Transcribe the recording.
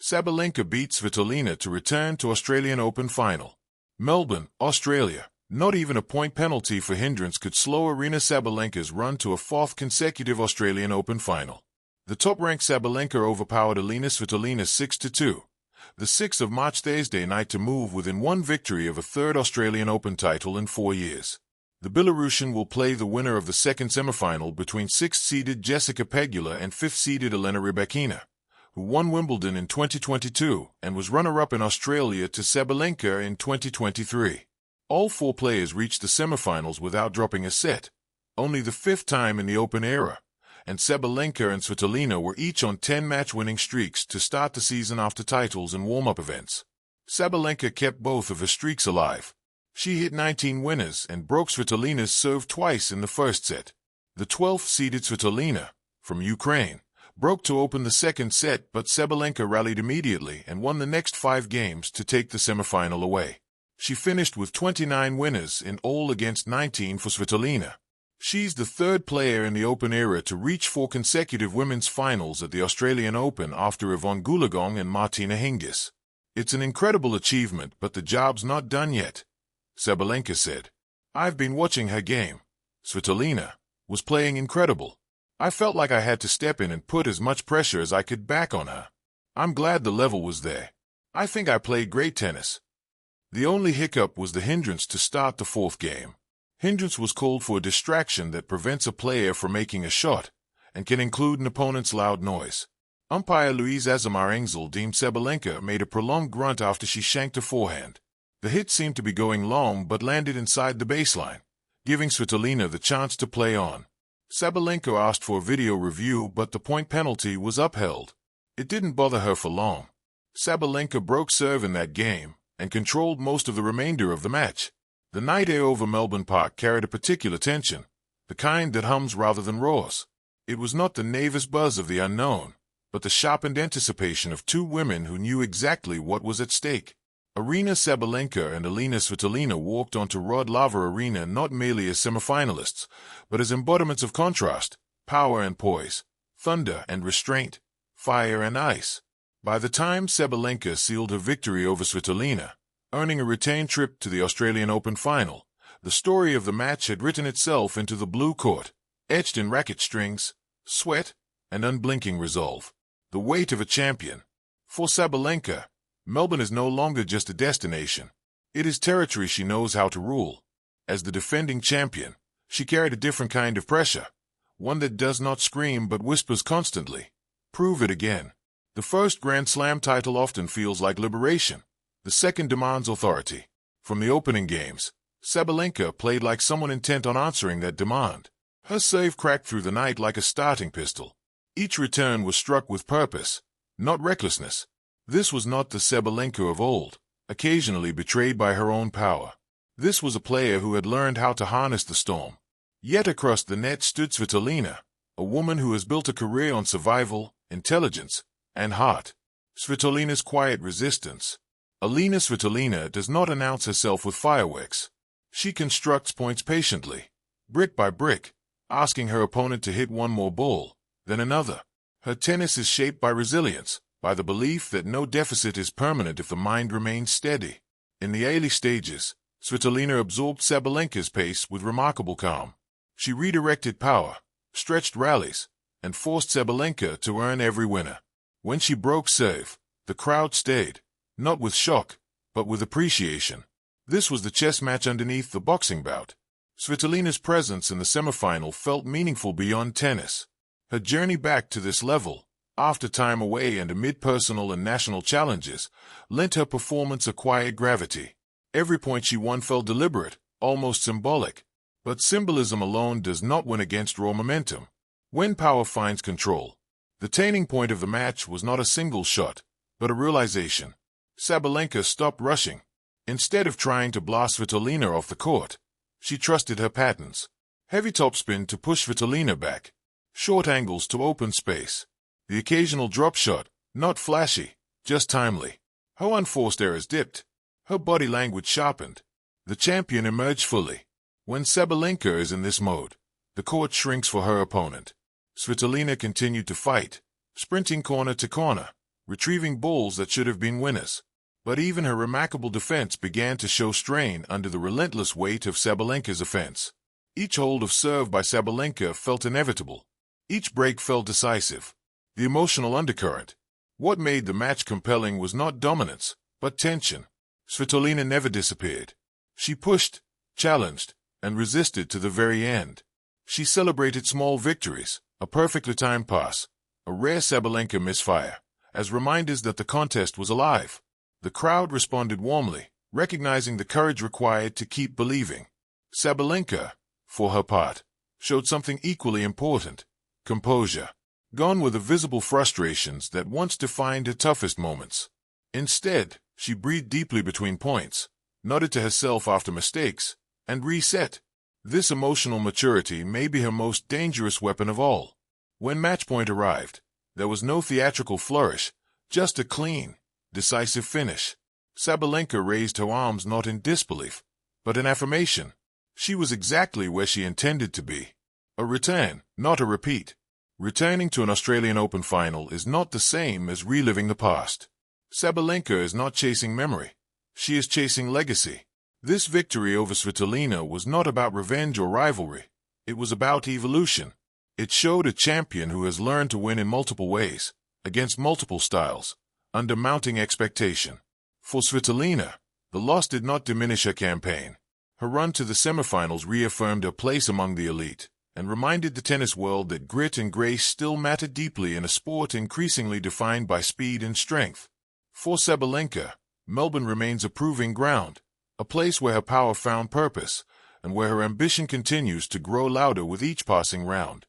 Sabalenka beat Svitolina to return to Australian Open final. Melbourne, Australia. Not even a point penalty for hindrance could slow Aryna Sabalenka's run to a fourth consecutive Australian Open final. The top-ranked Sabalenka overpowered Alina Svitolina 6-2. The 6th of March Thursday night to move within one victory of a third Australian Open title in 4 years. The Belarusian will play the winner of the second semifinal between 6th-seeded Jessica Pegula and 5th-seeded Elena Rybakina, who won Wimbledon in 2022 and was runner-up in Australia to Sabalenka in 2023. All 4 players reached the semifinals without dropping a set, only the 5th time in the Open era, and Sabalenka and Svitolina were each on 10-match winning streaks to start the season after titles and warm-up events. Sabalenka kept both of her streaks alive. She hit 19 winners and broke Svitolina's serve twice in the first set. The 12th-seeded Svitolina, from Ukraine, broke to open the second set, but Sabalenka rallied immediately and won the next 5 games to take the semifinal away. She finished with 29 winners in all against 19 for Svitolina. She's the 3rd player in the Open era to reach 4 consecutive women's finals at the Australian Open after Yvonne Goolagong and Martina Hingis. It's an incredible achievement, but the job's not done yet, Sabalenka said. I've been watching her game. Svitolina was playing incredible. I felt like I had to step in and put as much pressure as I could back on her. I'm glad the level was there. I think I played great tennis. The only hiccup was the hindrance to start the 4th game. Hindrance was called for a distraction that prevents a player from making a shot and can include an opponent's loud noise. Umpire Louise Azamar Engzel deemed Sabalenka made a prolonged grunt after she shanked a forehand. The hit seemed to be going long but landed inside the baseline, giving Svitolina the chance to play on. Sabalenka asked for a video review, but the point penalty was upheld. It didn't bother her for long. Sabalenka broke serve in that game and controlled most of the remainder of the match. The night air over Melbourne Park carried a particular tension, the kind that hums rather than roars. It was not the nervous buzz of the unknown, but the sharpened anticipation of 2 women who knew exactly what was at stake. Aryna Sabalenka and Alina Svitolina walked onto Rod Laver Arena not merely as semifinalists, but as embodiments of contrast, power and poise, thunder and restraint, fire and ice. By the time Sabalenka sealed her victory over Svitolina, earning a retained trip to the Australian Open final, the story of the match had written itself into the blue court, etched in racket strings, sweat, and unblinking resolve. The weight of a champion. For Sabalenka, Melbourne is no longer just a destination. It is territory she knows how to rule. As the defending champion, she carried a different kind of pressure, one that does not scream but whispers constantly, "Prove it again." The first Grand Slam title often feels like liberation. The second demands authority. From the opening games, Sabalenka played like someone intent on answering that demand. Her serve cracked through the night like a starting pistol. Each return was struck with purpose, not recklessness. This was not the Sabalenka of old, occasionally betrayed by her own power. This was a player who had learned how to harness the storm. Yet across the net stood Svitolina, a woman who has built a career on survival, intelligence, and heart. Svitolina's quiet resistance. Alina Svitolina does not announce herself with fireworks. She constructs points patiently, brick by brick, asking her opponent to hit one more ball, then another. Her tennis is shaped by resilience, by the belief that no deficit is permanent if the mind remains steady. In the early stages, Svitolina absorbed Sabalenka's pace with remarkable calm. She redirected power, stretched rallies, and forced Sabalenka to earn every winner. When she broke serve, the crowd stayed, not with shock, but with appreciation. This was the chess match underneath the boxing bout. Svitolina's presence in the semifinal felt meaningful beyond tennis. Her journey back to this level, after time away and amid personal and national challenges, lent her performance a quiet gravity. Every point she won felt deliberate, almost symbolic. But symbolism alone does not win against raw momentum. When power finds control, the turning point of the match was not a single shot, but a realization. Sabalenka stopped rushing. Instead of trying to blast Svitolina off the court, she trusted her patterns. Heavy topspin to push Svitolina back. Short angles to open space. The occasional drop shot, not flashy, just timely. Her unforced errors dipped. Her body language sharpened. The champion emerged fully. When Sabalenka is in this mode, the court shrinks for her opponent. Svitolina continued to fight, sprinting corner to corner, retrieving balls that should have been winners. But even her remarkable defense began to show strain under the relentless weight of Sabalenka's offense. Each hold of serve by Sabalenka felt inevitable. Each break felt decisive. The emotional undercurrent. What made the match compelling was not dominance, but tension. Svitolina never disappeared. She pushed, challenged, and resisted to the very end. She celebrated small victories, a perfectly timed pass, a rare Sabalenka misfire, as reminders that the contest was alive. The crowd responded warmly, recognizing the courage required to keep believing. Sabalenka, for her part, showed something equally important: composure. Gone were the visible frustrations that once defined her toughest moments. Instead, she breathed deeply between points, nodded to herself after mistakes, and reset. This emotional maturity may be her most dangerous weapon of all. When match point arrived, there was no theatrical flourish, just a clean, decisive finish. Sabalenka raised her arms not in disbelief, but in affirmation. She was exactly where she intended to be. A return, not a repeat. Returning to an Australian Open final is not the same as reliving the past. Sabalenka is not chasing memory. She is chasing legacy. This victory over Svitolina was not about revenge or rivalry. It was about evolution. It showed a champion who has learned to win in multiple ways, against multiple styles, under mounting expectation. For Svitolina, the loss did not diminish her campaign. Her run to the semifinals reaffirmed her place among the elite, and reminded the tennis world that grit and grace still matter deeply in a sport increasingly defined by speed and strength. For Sabalenka, Melbourne remains a proving ground, a place where her power found purpose, and where her ambition continues to grow louder with each passing round.